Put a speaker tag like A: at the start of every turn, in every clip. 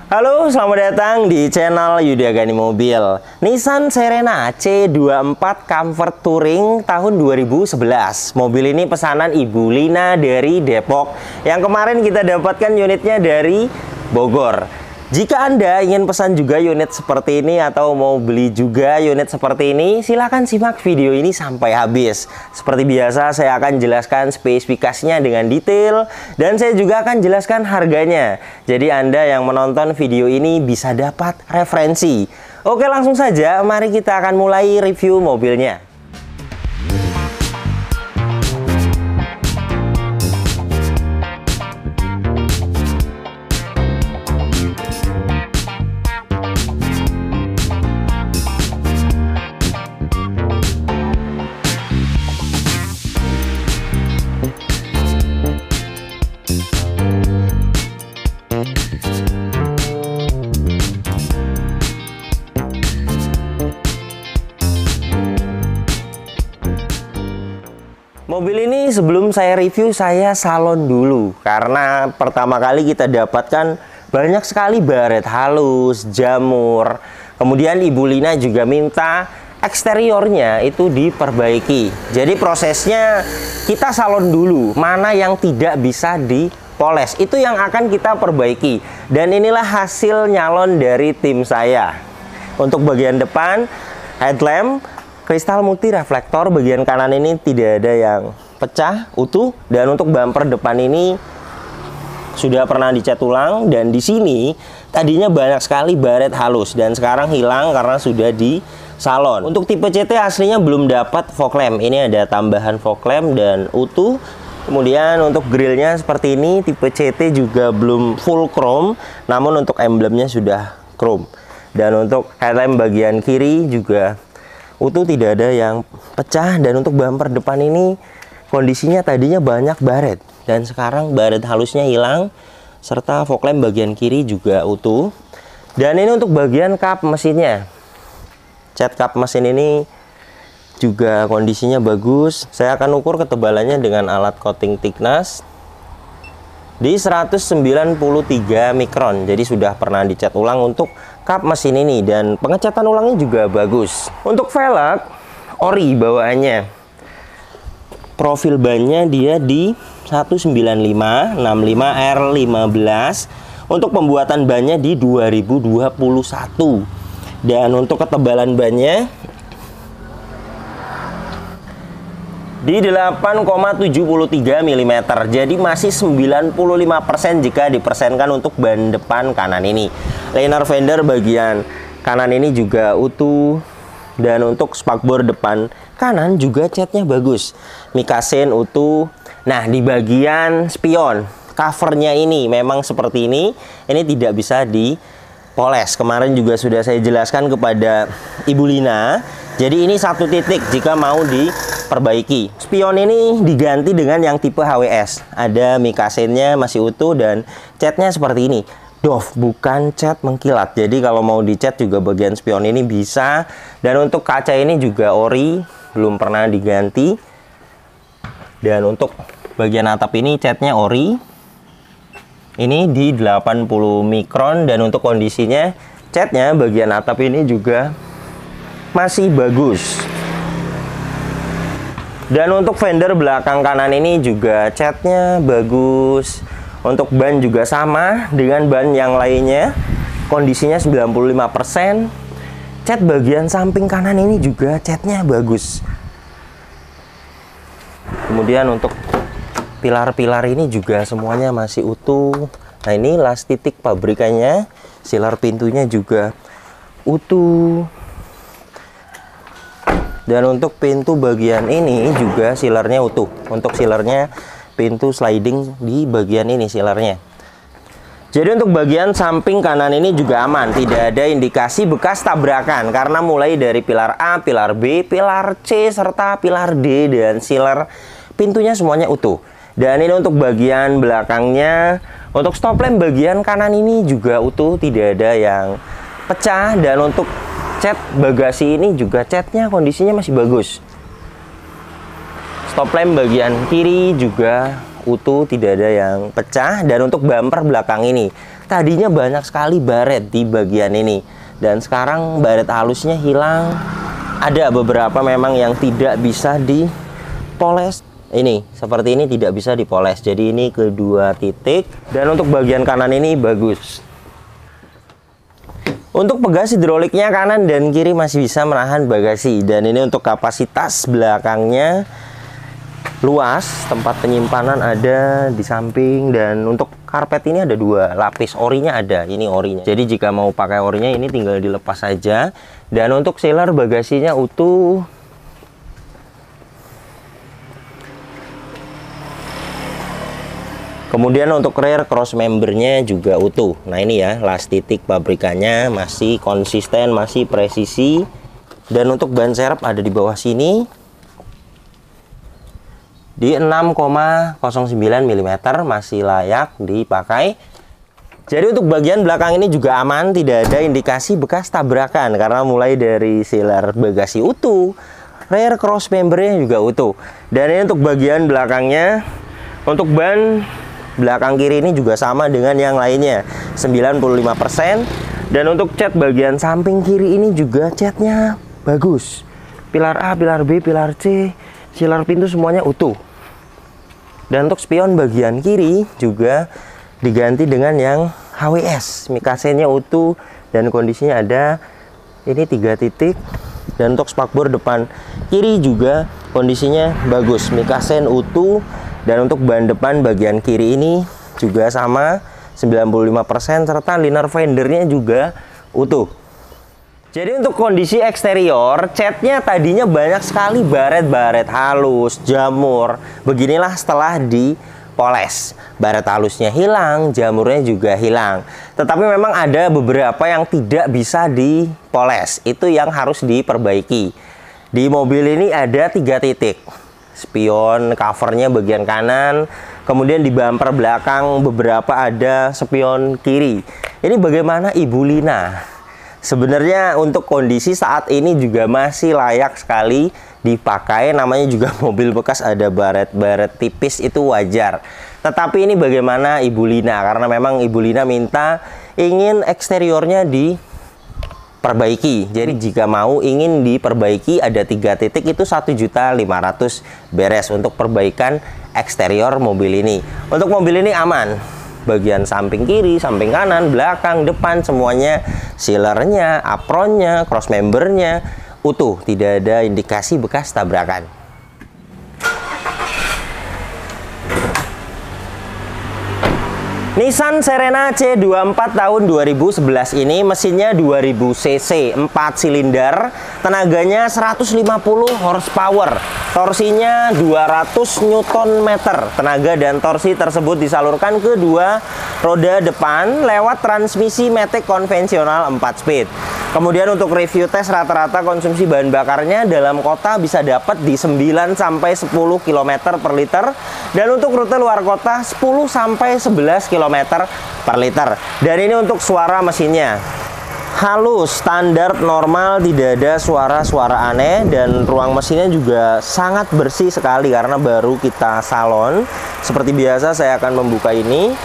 A: Halo, selamat datang di channel Yuda Gani Mobil. Nissan Serena C24 Comfort Touring tahun 2011. Mobil ini pesanan Ibu Lina dari Depok, yang kemarin kita dapatkan unitnya dari Bogor. Jika Anda ingin pesan juga unit seperti ini atau mau beli juga unit seperti ini, silahkan simak video ini sampai habis. Seperti biasa, saya akan jelaskan spesifikasinya dengan detail, dan saya juga akan jelaskan harganya. Jadi Anda yang menonton video ini bisa dapat referensi. Oke, langsung saja, mari kita akan mulai review mobilnya. Mobil ini sebelum saya review, saya salon dulu. Karena pertama kali kita dapatkan banyak sekali baret halus, jamur. Kemudian Ibu Lina juga minta eksteriornya itu diperbaiki. Jadi prosesnya kita salon dulu. Mana yang tidak bisa dipoles, itu yang akan kita perbaiki. Dan inilah hasil nyalon dari tim saya. Untuk bagian depan, headlamp kristal multi reflektor, bagian kanan ini tidak ada yang pecah, utuh. Dan untuk bumper depan ini sudah pernah dicat ulang, dan di sini tadinya banyak sekali baret halus dan sekarang hilang karena sudah di salon. Untuk tipe CT aslinya belum dapat fog lamp. Ini ada tambahan fog lamp dan utuh. Kemudian untuk grillnya seperti ini, tipe CT juga belum full chrome, namun untuk emblemnya sudah chrome. Dan untuk headlamp bagian kiri juga utuh, tidak ada yang pecah. Dan untuk bumper depan ini kondisinya tadinya banyak baret dan sekarang baret halusnya hilang, serta fog lamp bagian kiri juga utuh. Dan ini untuk bagian kap mesinnya, cat kap mesin ini juga kondisinya bagus. Saya akan ukur ketebalannya dengan alat coating thickness di 193 mikron. Jadi sudah pernah dicat ulang untuk kap mesin ini, dan pengecatan ulangnya juga bagus. Untuk velg ori bawaannya, profil bannya dia di 195 65 R15. Untuk pembuatan bannya di 2021. Dan untuk ketebalan bannya di 8,73 mm. Jadi masih 95% jika dipersenkan untuk ban depan kanan ini. Liner fender bagian kanan ini juga utuh. Dan untuk spakbor depan kanan juga catnya bagus, mikasen utuh. Nah, di bagian spion, covernya ini memang seperti ini tidak bisa dipoles. Kemarin juga sudah saya jelaskan kepada Ibu Lina. Jadi ini satu titik jika mau diperbaiki. Spion ini diganti dengan yang tipe HWS. Ada mikasennya masih utuh dan catnya seperti ini. Doff, bukan cat mengkilat. Jadi kalau mau dicat juga bagian spion ini bisa. Dan untuk kaca ini juga ori, belum pernah diganti. Dan untuk bagian atap ini catnya ori. Ini di 80 mikron. Dan untuk kondisinya catnya bagian atap ini juga masih bagus. Dan untuk fender belakang kanan ini juga catnya bagus. Untuk ban juga sama dengan ban yang lainnya, kondisinya 95%. Cat bagian samping kanan ini juga catnya bagus. Kemudian untuk pilar-pilar ini juga semuanya masih utuh. Nah, ini las titik pabrikannya, silar pintunya juga utuh. Dan untuk pintu bagian ini juga silarnya utuh. Untuk silarnya pintu sliding di bagian ini silarnya. Jadi untuk bagian samping kanan ini juga aman, tidak ada indikasi bekas tabrakan karena mulai dari pilar A, pilar B, pilar C, serta pilar D, dan silar pintunya semuanya utuh. Dan ini untuk bagian belakangnya, untuk stop lamp bagian kanan ini juga utuh, tidak ada yang pecah. Dan untuk cat bagasi ini juga catnya kondisinya masih bagus. Stop lamp bagian kiri juga utuh, tidak ada yang pecah. Dan untuk bumper belakang ini tadinya banyak sekali baret di bagian ini, dan sekarang baret halusnya hilang. Ada beberapa memang yang tidak bisa dipoles. Ini seperti ini tidak bisa dipoles, jadi ini kedua titik. Dan untuk bagian kanan ini bagus. Untuk bagasi hidroliknya kanan dan kiri masih bisa menahan bagasi. Dan ini untuk kapasitas belakangnya luas, tempat penyimpanan ada di samping. Dan untuk karpet ini ada 2 lapis, orinya ada, ini orinya. Jadi jika mau pakai orinya ini tinggal dilepas saja. Dan untuk sealer bagasinya utuh. Kemudian untuk rear cross membernya juga utuh. Nah ini ya, las titik pabrikannya masih konsisten, masih presisi. Dan untuk ban serep ada di bawah sini di 6,09 mm, masih layak dipakai. Jadi untuk bagian belakang ini juga aman, tidak ada indikasi bekas tabrakan karena mulai dari sealer bagasi utuh, rear cross membernya juga utuh. Dan ini untuk bagian belakangnya. Untuk ban belakang kiri ini juga sama dengan yang lainnya, 95%. Dan untuk cat bagian samping kiri ini juga catnya bagus. Pilar A, pilar B, pilar C, sealer pintu semuanya utuh. Dan untuk spion bagian kiri juga diganti dengan yang HWS, mikasennya utuh dan kondisinya ada ini 3 titik. Dan untuk spakbor depan kiri juga kondisinya bagus, mikasen utuh. Dan untuk ban depan bagian kiri ini juga sama 95%, serta liner fendernya juga utuh. Jadi untuk kondisi eksterior, catnya tadinya banyak sekali baret-baret halus, jamur. Beginilah setelah dipoles. Baret halusnya hilang, jamurnya juga hilang. Tetapi memang ada beberapa yang tidak bisa dipoles. Itu yang harus diperbaiki. Di mobil ini ada 3 titik. Spion covernya bagian kanan, kemudian di bumper belakang beberapa ada spion kiri. Ini bagaimana Ibu Lina? Sebenarnya untuk kondisi saat ini juga masih layak sekali dipakai. Namanya juga mobil bekas, ada baret-baret tipis, itu wajar. Tetapi ini bagaimana Ibu Lina? Karena memang Ibu Lina minta ingin eksteriornya diperbaiki. Jadi jika mau ingin diperbaiki ada 3 titik, itu 1.500.000 beres untuk perbaikan eksterior mobil ini. Untuk mobil ini aman. Bagian samping kiri, samping kanan, belakang, depan semuanya, sealernya, apronnya, cross membernya utuh, tidak ada indikasi bekas tabrakan. Nissan Serena C24 tahun 2011 ini mesinnya 2000 cc, 4 silinder, tenaganya 150 horsepower, torsinya 200 Nm. Tenaga dan torsi tersebut disalurkan ke 2 roda depan lewat transmisi matic konvensional 4 speed. Kemudian untuk review tes rata-rata konsumsi bahan bakarnya dalam kota bisa dapat di 9 sampai 10 km per liter, dan untuk rute luar kota 10 sampai 11 km per liter. Dan ini untuk suara mesinnya halus, standar, normal, tidak ada suara-suara aneh. Dan ruang mesinnya juga sangat bersih sekali karena baru kita salon. Seperti biasa saya akan membuka ini.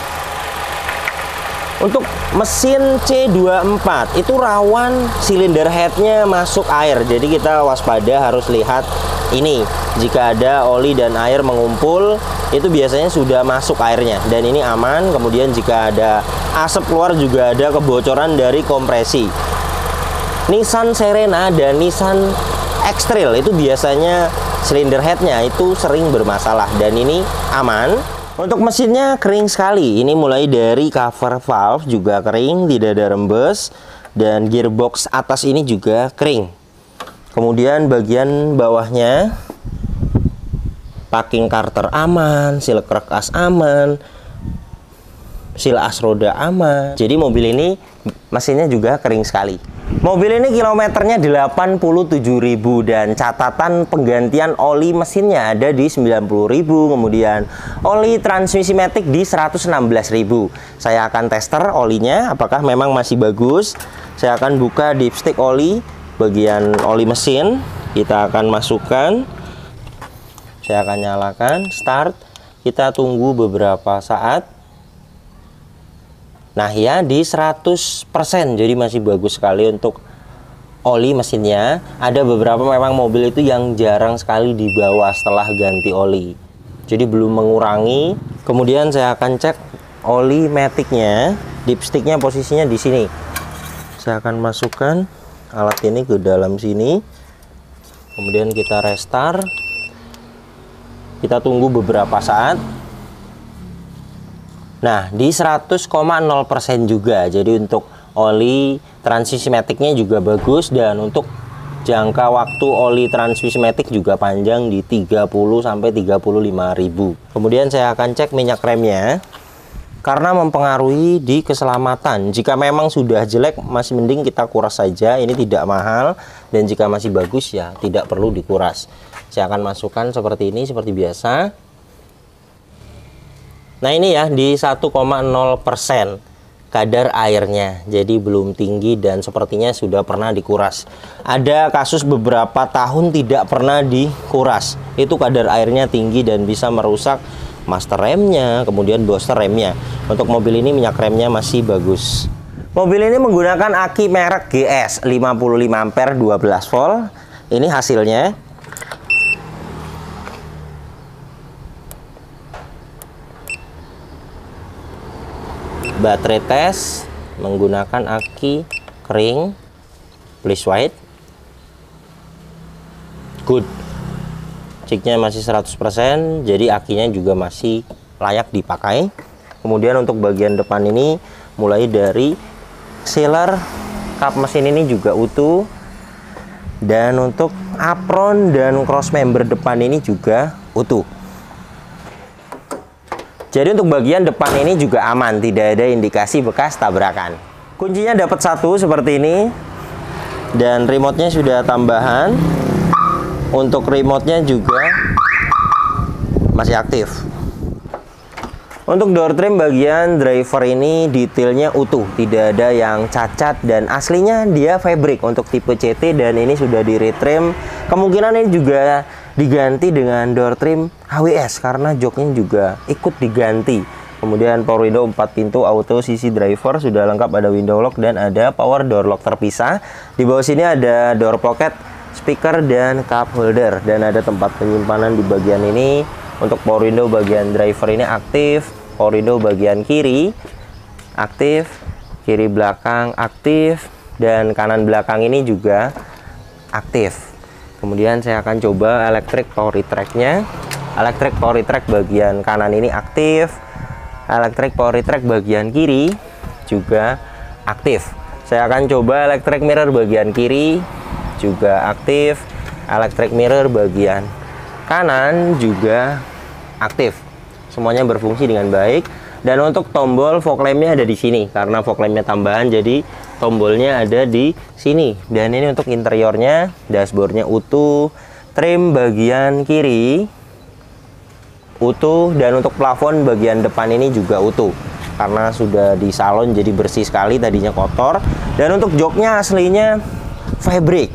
A: Untuk mesin C24 itu rawan silinder headnya masuk air, jadi kita waspada, harus lihat ini. Jika ada oli dan air mengumpul, itu biasanya sudah masuk airnya, dan ini aman. Kemudian jika ada asap keluar juga ada kebocoran dari kompresi. Nissan Serena dan Nissan X-Trail itu biasanya silinder headnya itu sering bermasalah, dan ini aman. Untuk mesinnya kering sekali. Ini mulai dari cover valve juga kering, tidak ada rembes, dan gearbox atas ini juga kering. Kemudian bagian bawahnya packing carter aman, seal kerkas aman, seal as roda aman. Jadi mobil ini mesinnya juga kering sekali. Mobil ini kilometernya 87.000 dan catatan penggantian oli mesinnya ada di 90.000. Kemudian oli transmisi matic di 116.000. Saya akan tester olinya apakah memang masih bagus. Saya akan buka dipstick oli bagian oli mesin. Kita akan masukkan. Saya akan nyalakan, start. Kita tunggu beberapa saat. Nah ya, di 100%, jadi masih bagus sekali untuk oli mesinnya. Ada beberapa memang mobil itu yang jarang sekali dibawa setelah ganti oli, jadi belum mengurangi. Kemudian saya akan cek oli maticnya, dipsticknya posisinya di sini. Saya akan masukkan alat ini ke dalam sini, kemudian kita restart. Kita tunggu beberapa saat. Nah, di 100,0% juga. Jadi untuk oli transmisi maticnya juga bagus, dan untuk jangka waktu oli transmisi matic juga panjang di 30 sampai 35.000. Kemudian saya akan cek minyak remnya karena mempengaruhi di keselamatan. Jika memang sudah jelek, masih mending kita kuras saja. Ini tidak mahal, dan jika masih bagus ya tidak perlu dikuras. Saya akan masukkan seperti ini, seperti biasa. Nah ini ya, di 1,0% kadar airnya, jadi belum tinggi dan sepertinya sudah pernah dikuras. Ada kasus beberapa tahun tidak pernah dikuras, itu kadar airnya tinggi dan bisa merusak master remnya, kemudian booster remnya. Untuk mobil ini minyak remnya masih bagus. Mobil ini menggunakan aki merek GS 55 ampere 12 volt. Ini hasilnya. Baterai tes menggunakan aki kering please white, good. Ciknya masih 100%, jadi akinya juga masih layak dipakai. Kemudian untuk bagian depan ini, mulai dari sealer kap mesin ini juga utuh, dan untuk apron dan cross member depan ini juga utuh. Jadi untuk bagian depan ini juga aman, tidak ada indikasi bekas tabrakan. Kuncinya dapat satu seperti ini, dan remote-nya sudah tambahan. Untuk remote-nya juga masih aktif. Untuk door trim bagian driver ini detailnya utuh, tidak ada yang cacat, dan aslinya dia fabric untuk tipe CT, dan ini sudah di retrim. Kemungkinan ini juga diganti dengan door trim HWS karena joknya juga ikut diganti. Kemudian power window 4 pintu auto sisi driver sudah lengkap, ada window lock dan ada power door lock terpisah. Di bawah sini ada door pocket, speaker dan cup holder, dan ada tempat penyimpanan di bagian ini. Untuk power window bagian driver ini aktif, power window bagian kiri aktif, kiri belakang aktif, dan kanan belakang ini juga aktif. Kemudian saya akan coba electric power retract-nya. Electric power retract bagian kanan ini aktif, electric power retract bagian kiri juga aktif. Saya akan coba electric mirror bagian kiri juga aktif, electric mirror bagian kanan juga aktif. Semuanya berfungsi dengan baik. Dan untuk tombol fog lamp-nya ada di sini, karena fog lamp-nya tambahan, jadi tombolnya ada di sini. Dan ini untuk interiornya, dashboardnya utuh, trim bagian kiri utuh, dan untuk plafon bagian depan ini juga utuh karena sudah di salon, jadi bersih sekali, tadinya kotor. Dan untuk joknya aslinya fabric,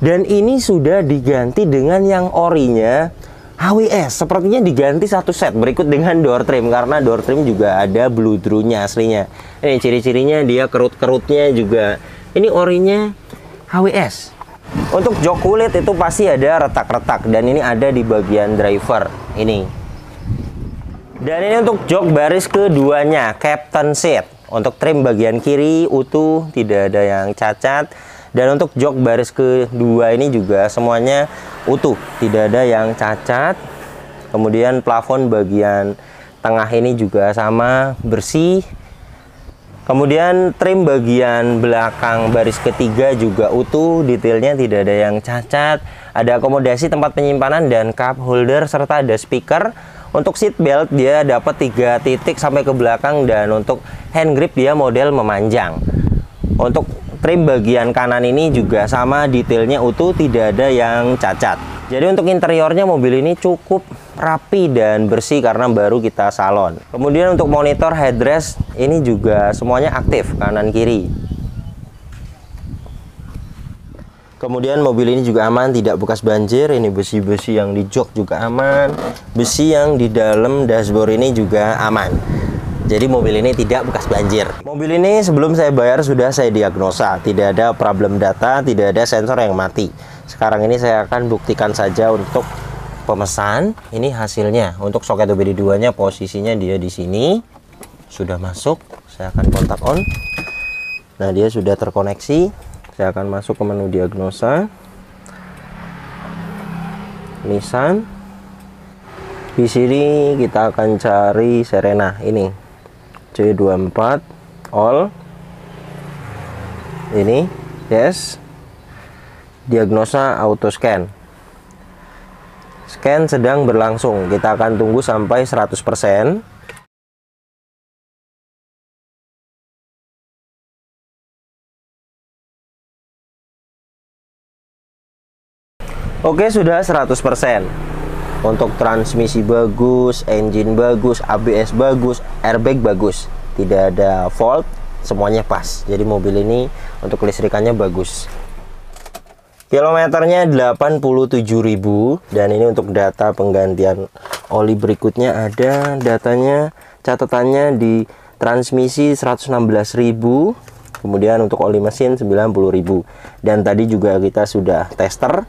A: dan ini sudah diganti dengan yang orinya HWS. Sepertinya diganti satu set berikut dengan door trim, karena door trim juga ada bloodroom-nya aslinya. Ini ciri-cirinya, dia kerut-kerutnya juga. Ini orinya HWS. Untuk jok kulit itu pasti ada retak-retak, dan ini ada di bagian driver ini. Dan ini untuk jok baris keduanya, captain seat. Untuk trim bagian kiri utuh, tidak ada yang cacat. Dan untuk jok baris kedua ini juga semuanya utuh, tidak ada yang cacat. Kemudian plafon bagian tengah ini juga sama, bersih. Kemudian trim bagian belakang baris ketiga juga utuh, detailnya tidak ada yang cacat. Ada akomodasi tempat penyimpanan dan cup holder, serta ada speaker. Untuk seat belt dia dapat 3 titik sampai ke belakang, dan untuk hand grip dia model memanjang. Untuk trim bagian kanan ini juga sama, detailnya utuh, tidak ada yang cacat. Jadi untuk interiornya mobil ini cukup rapi dan bersih karena baru kita salon. Kemudian untuk monitor headrest ini juga semuanya aktif, kanan kiri. Kemudian mobil ini juga aman, tidak bekas banjir. Ini besi-besi yang di jok juga aman, besi yang di dalam dashboard ini juga aman. Jadi mobil ini tidak bekas banjir. Mobil ini sebelum saya bayar sudah saya diagnosa, tidak ada problem data, tidak ada sensor yang mati. Sekarang ini saya akan buktikan saja untuk pemesan. Ini hasilnya. Untuk soket OBD2-nya posisinya dia di sini. Sudah masuk. Saya akan kontak on. Nah, dia sudah terkoneksi. Saya akan masuk ke menu diagnosa. Nissan. Di sini kita akan cari Serena ini. C24 all. Ini, yes. Diagnosa auto scan. Scan sedang berlangsung. Kita akan tunggu sampai 100%. Oke, sudah 100%. Untuk transmisi bagus, engine bagus, ABS bagus, airbag bagus. Tidak ada fault, semuanya pas. Jadi mobil ini untuk kelistrikannya bagus. Kilometernya 87.000, dan ini untuk data penggantian oli berikutnya ada datanya, catatannya di transmisi 116.000, kemudian untuk oli mesin 90.000. Dan tadi juga kita sudah tester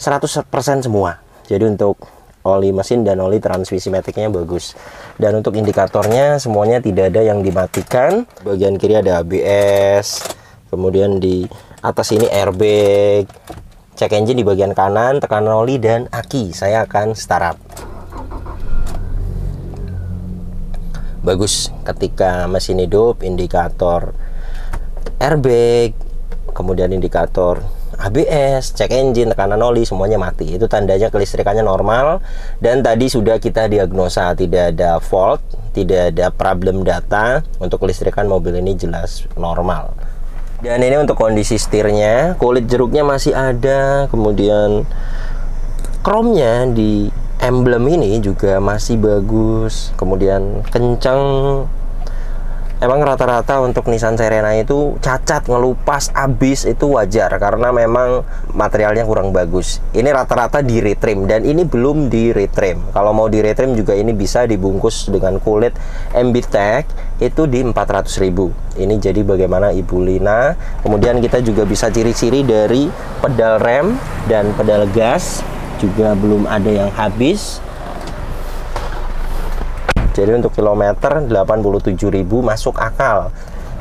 A: 100% semua. Jadi untuk oli mesin dan oli transmisi maticnya bagus. Dan untuk indikatornya semuanya tidak ada yang dimatikan. Bagian kiri ada ABS, kemudian di atas ini airbag, cek engine di bagian kanan, tekanan oli dan aki. Saya akan startup. Bagus ketika mesin hidup, indikator airbag, kemudian indikator ABS, cek engine, tekanan oli, semuanya mati. Itu tandanya kelistrikannya normal. Dan tadi sudah kita diagnosa, tidak ada fault, tidak ada problem data. Untuk kelistrikan mobil ini jelas normal. Dan ini untuk kondisi setirnya, kulit jeruknya masih ada. Kemudian chrome-nya di emblem ini juga masih bagus. Kemudian kencang. Emang rata-rata untuk Nissan Serena itu cacat, ngelupas, habis, itu wajar karena memang materialnya kurang bagus. Ini rata-rata di retrim, dan ini belum di retrim. Kalau mau di retrim juga ini bisa dibungkus dengan kulit MBTEC itu di 400.000. Ini jadi bagaimana Ibu Lina. Kemudian kita juga bisa ciri-ciri dari pedal rem dan pedal gas juga belum ada yang habis. Jadi untuk kilometer 87.000 masuk akal.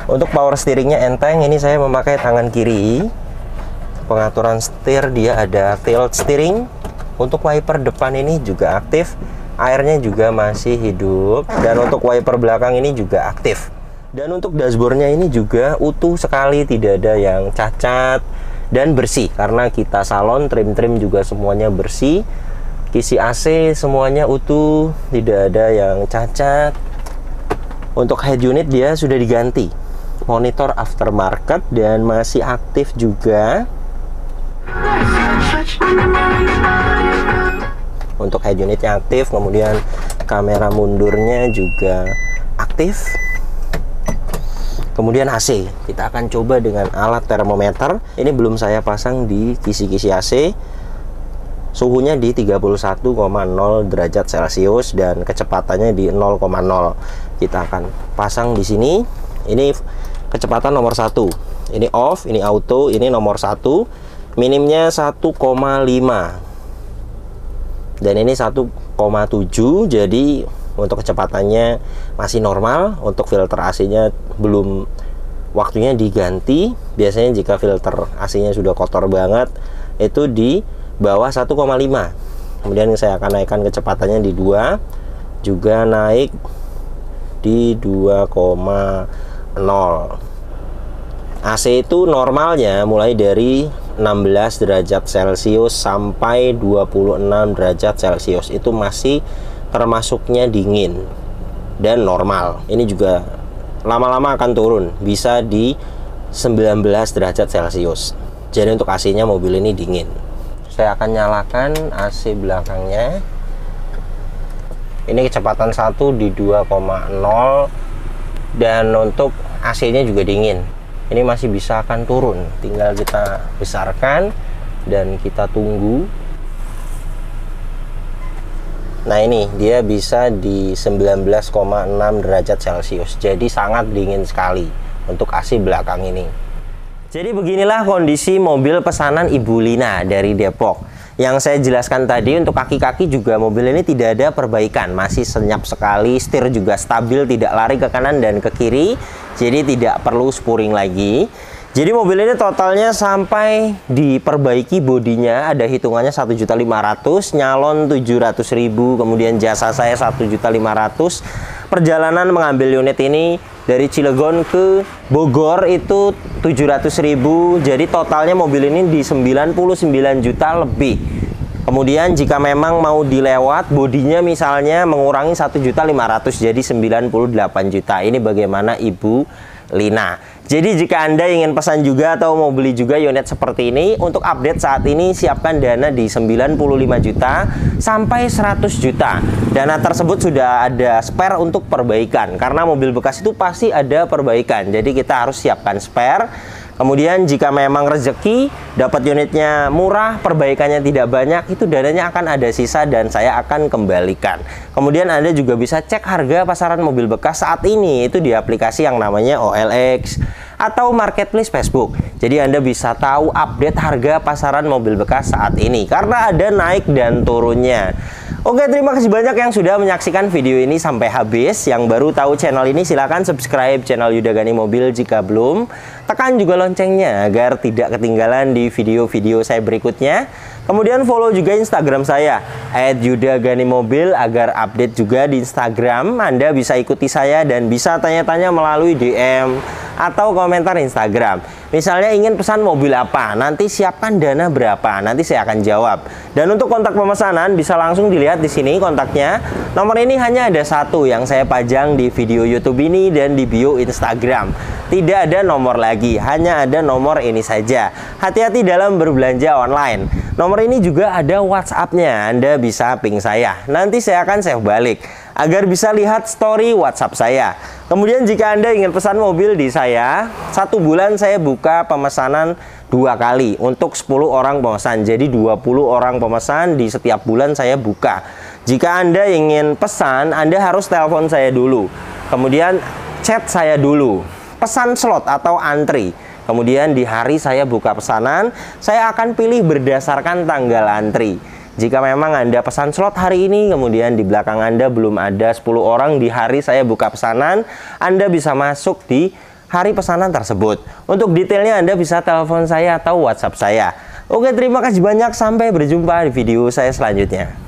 A: Untuk power steeringnya enteng. Ini saya memakai tangan kiri. Pengaturan setir dia ada tilt steering. Untuk wiper depan ini juga aktif. Airnya juga masih hidup. Dan untuk wiper belakang ini juga aktif. Dan untuk dashboardnya ini juga utuh sekali, tidak ada yang cacat dan bersih. Karena kita salon, trim-trim juga semuanya bersih. Kisi AC semuanya utuh, tidak ada yang cacat. Untuk head unit dia sudah diganti. Monitor aftermarket dan masih aktif juga. Untuk head unitnya aktif, kemudian kamera mundurnya juga aktif. Kemudian AC, kita akan coba dengan alat termometer. Ini belum saya pasang di kisi-kisi AC. Suhunya di 31,0 derajat Celcius dan kecepatannya di 0,0. Kita akan pasang di sini. Ini kecepatan nomor 1. Ini off, ini auto, ini nomor 1. Minimnya 1,5. Dan ini 1,7. Jadi untuk kecepatannya masih normal. Untuk filter AC-nya belum waktunya diganti. Biasanya jika filter AC-nya sudah kotor banget, itu di bawah 1,5. Kemudian saya akan naikkan kecepatannya di 2, juga naik di 2,0. AC itu normalnya mulai dari 16 derajat Celcius sampai 26 derajat Celcius. Itu masih termasuknya dingin dan normal. Ini juga lama-lama akan turun, bisa di 19 derajat Celcius. Jadi untuk AC-nya mobil ini dingin. Saya akan nyalakan AC belakangnya. Ini kecepatan 1 di 2,0. Dan untuk AC-nya juga dingin. Ini masih bisa akan turun. Tinggal kita besarkan dan kita tunggu. Nah ini dia bisa di 19,6 derajat Celcius. Jadi sangat dingin sekali untuk AC belakang ini. Jadi beginilah kondisi mobil pesanan Ibu Lina dari Depok. Yang saya jelaskan tadi, untuk kaki-kaki juga mobil ini tidak ada perbaikan, masih senyap sekali, setir juga stabil, tidak lari ke kanan dan ke kiri, jadi tidak perlu spuring lagi. Jadi mobil ini totalnya sampai diperbaiki bodinya ada hitungannya 1.500.000, nyalon 700.000, kemudian jasa saya 1.500.000. Perjalanan mengambil unit ini dari Cilegon ke Bogor itu 700.000. Jadi totalnya mobil ini di 99 juta lebih. Kemudian jika memang mau dilewat bodinya misalnya mengurangi 1.500.000 jadi 98 juta. Ini bagaimana Ibu Lina. Jadi jika Anda ingin pesan juga atau mau beli juga unit seperti ini, untuk update saat ini siapkan dana di 95 juta sampai 100 juta. Dana tersebut sudah ada spare untuk perbaikan, karena mobil bekas itu pasti ada perbaikan. Jadi kita harus siapkan spare. Kemudian jika memang rezeki dapat unitnya murah, perbaikannya tidak banyak, itu dananya akan ada sisa dan saya akan kembalikan. Kemudian Anda juga bisa cek harga pasaran mobil bekas saat ini itu di aplikasi yang namanya OLX atau Marketplace Facebook. Jadi Anda bisa tahu update harga pasaran mobil bekas saat ini karena ada naik dan turunnya. Oke, terima kasih banyak yang sudah menyaksikan video ini sampai habis. Yang baru tahu channel ini silahkan subscribe channel Yuda Gani Mobil jika belum. Tekan juga loncengnya agar tidak ketinggalan di video-video saya berikutnya. Kemudian follow juga Instagram saya @yudaganimobil agar update juga di Instagram. Anda bisa ikuti saya dan bisa tanya-tanya melalui DM atau komentar Instagram. Misalnya ingin pesan mobil apa, nanti siapkan dana berapa, nanti saya akan jawab. Dan untuk kontak pemesanan bisa langsung dilihat di sini kontaknya. Nomor ini hanya ada satu yang saya pajang di video YouTube ini dan di bio Instagram. Tidak ada nomor lagi, hanya ada nomor ini saja. Hati-hati dalam berbelanja online. Nomor ini juga ada WhatsApp-nya, Anda bisa ping saya. Nanti saya akan save balik agar bisa lihat story WhatsApp saya. Kemudian jika Anda ingin pesan mobil di saya, 1 bulan saya buka pemesanan 2 kali untuk 10 orang pemesan. Jadi 20 orang pemesan di setiap bulan saya buka. Jika Anda ingin pesan, Anda harus telepon saya dulu. Kemudian chat saya dulu. Pesan slot atau antri. Kemudian di hari saya buka pesanan, saya akan pilih berdasarkan tanggal antri. Jika memang Anda pesan slot hari ini, kemudian di belakang Anda belum ada 10 orang di hari saya buka pesanan, Anda bisa masuk di hari pesanan tersebut. Untuk detailnya Anda bisa telepon saya atau WhatsApp saya. Oke, terima kasih banyak. Sampai berjumpa di video saya selanjutnya.